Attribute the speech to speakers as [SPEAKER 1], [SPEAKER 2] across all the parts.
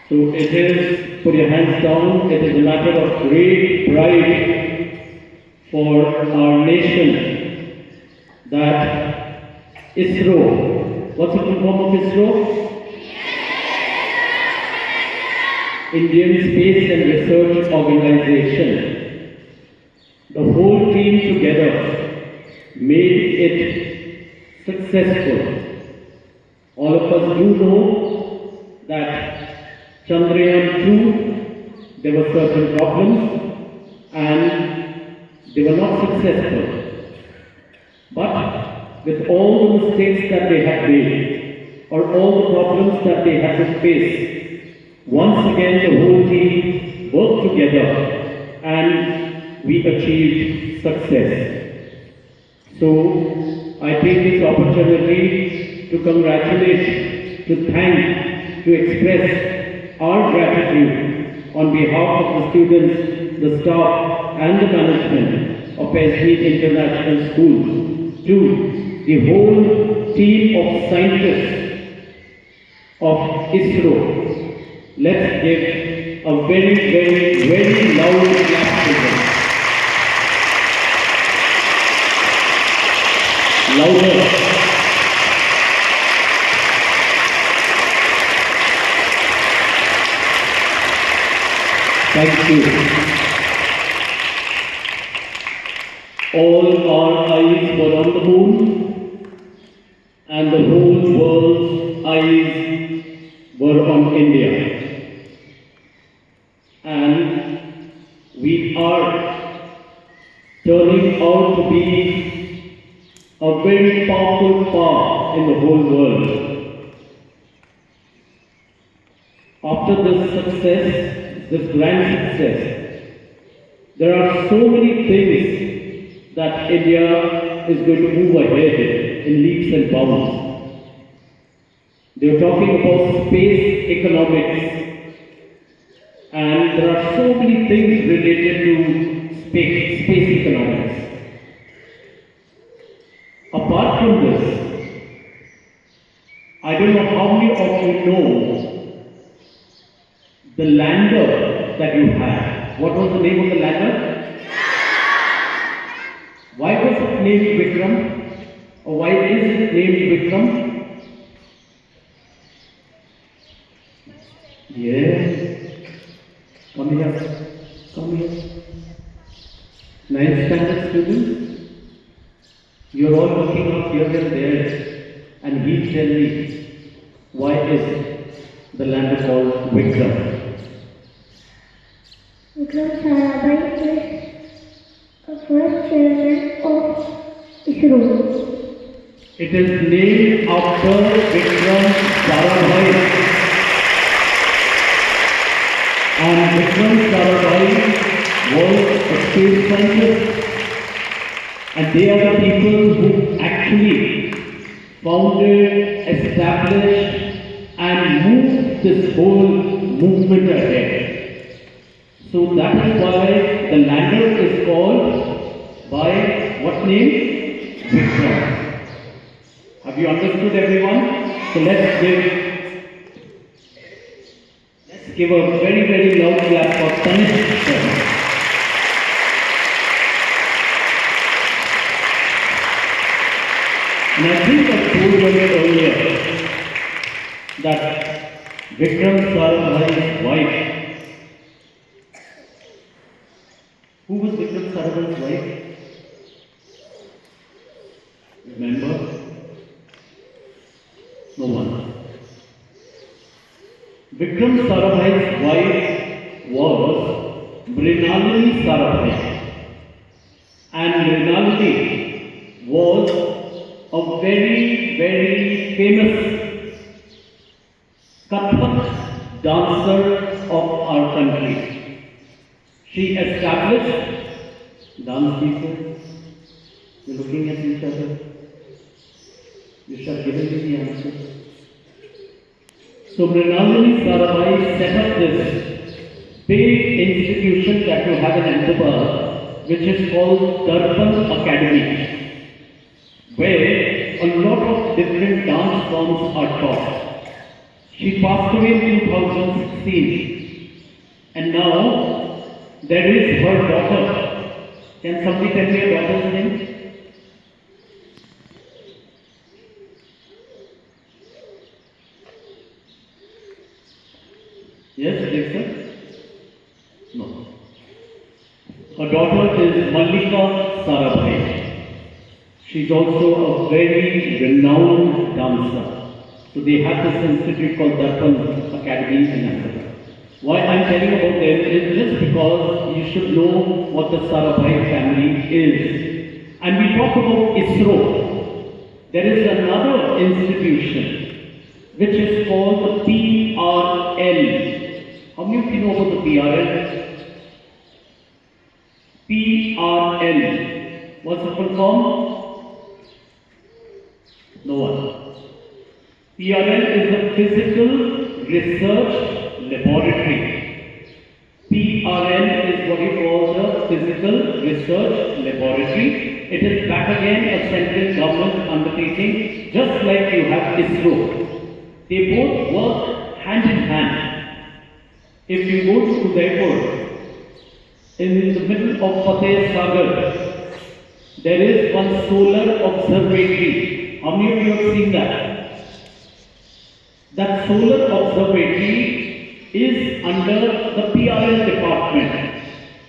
[SPEAKER 1] So it is, put your hands down, it is a matter of great pride for our nation that ISRO, what's the full form of ISRO? Indian Space and Research Organization. The whole team together made it successful. All of us do know that Chandrayaan 2, there were certain problems and they were not successful. But with all the mistakes that they had made, or all the problems that they had to face, once again the whole team worked together and we achieved success. So I take this opportunity to congratulate, to thank, to express our gratitude on behalf of the students, the staff and the management of SB International School to the whole team of scientists of ISRO. Let's give a very, very, very loud clap to them. Louder. Thank you. All our eyes were on the moon, and the whole world's eyes were on India. And we are turning out to be a very powerful power in the whole world. After this success, this grand success, there are so many things that India is going to move ahead in leaps and bounds. They are talking about space economics. And there are so many things related to space economics. Apart from this, I don't know how many of you know the lander that you had. What was the name of the lander? Why was it named Vikram? Or why is it named Vikram? Yes. Come here. Come here. 9th standard students, you're all looking up here and there, and he tell me, why is the lander called Vikram?
[SPEAKER 2] Vikram Sarabhai is the first chairman of ISRO.
[SPEAKER 1] It is named after Vikram Sarabhai. And Vikram Sarabhai was a space scientist, and they are the people who actually founded, established and moved this whole movement ahead. So that is why the lander is called by what name? Vikram. Have you understood, everyone? So let's give a very, very loud clap for Tanish sir. And I think I told you earlier that Vikram Sarabhai's wife, who was Vikram Sarabhai's wife? Remember? No one. Vikram Sarabhai's wife was Mrinalini Sarabhai, and Mrinalini was a very, very famous Kathak dancer of our country. She established dance teachers. You're looking at each other. You should have given me the answer. So Mrinalini Sarabhai set up this big institution that you have in Ahmedabad, which is called Darpan Academy, where a lot of different dance forms are taught. She passed away in 2016. And now there is her daughter. Can somebody tell me her daughter's name? Yes, Dixon? No. Her daughter is Mallika Sarabhai. She's also a very renowned dancer. So they have this institute called Darpan Academy in Africa. Why I'm telling about them is just because you should know what the Sarabhai family is. And we talk about ISRO. There is another institution which is called the PRL. How many of you know about the PRL? PRL. What's the full form? No one. PRL is a Physical Research Laboratory. PRL is what you call the Physical Research Laboratory. It is back again a central government undertaking, just like you have ISRO. They both work hand in hand. If you go to Udaipur, in the middle of Fateh Sagar, there is one solar observatory. How many of you have seen that? That solar observatory is under the PRL department,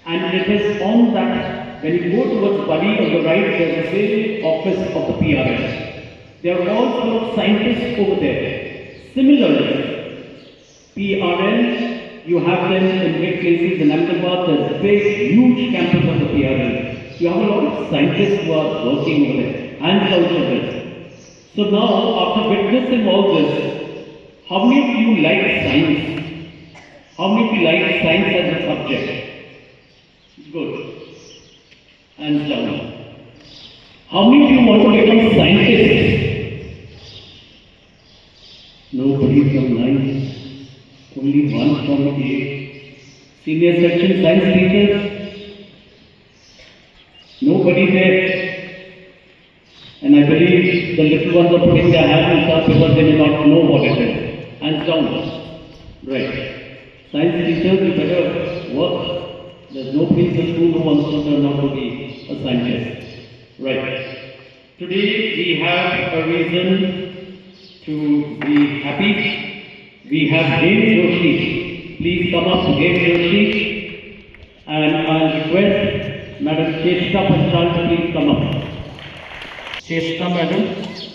[SPEAKER 1] and it is on that. When you go towards Bali on the right, there is a big office of the PRL. They are all full of scientists over there. Similarly, PRL, you have them in big places in Ahmedabad. There is a big, huge campus of the PRL. You have a lot of scientists who are working over there, and culture. So now, after witnessing all this, how many of you like science? How many of you like science as a subject? Good. Hands down. How many of you want to become scientists? Nobody from 9. Only one from 8. Senior section science teachers? Nobody there. And I believe the little ones are putting their hands up because they may not know what it is. Hands down. Right. Science teachers, you better work. There's nobody in the school who wants to turn out to be a scientist. Right. Today we have a reason to be happy. We have Hem Joshi. Please come up to Hem Joshi. And I'll request Madam Cheshta Panchal to please come up. Cheshta Madam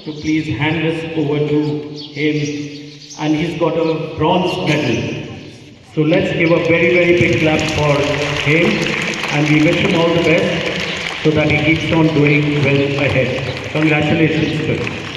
[SPEAKER 1] to please hand this over to him. And he's got a bronze medal. So let's give a very, very big clap for him, and we wish him all the best so that he keeps on doing well ahead. Congratulations to him.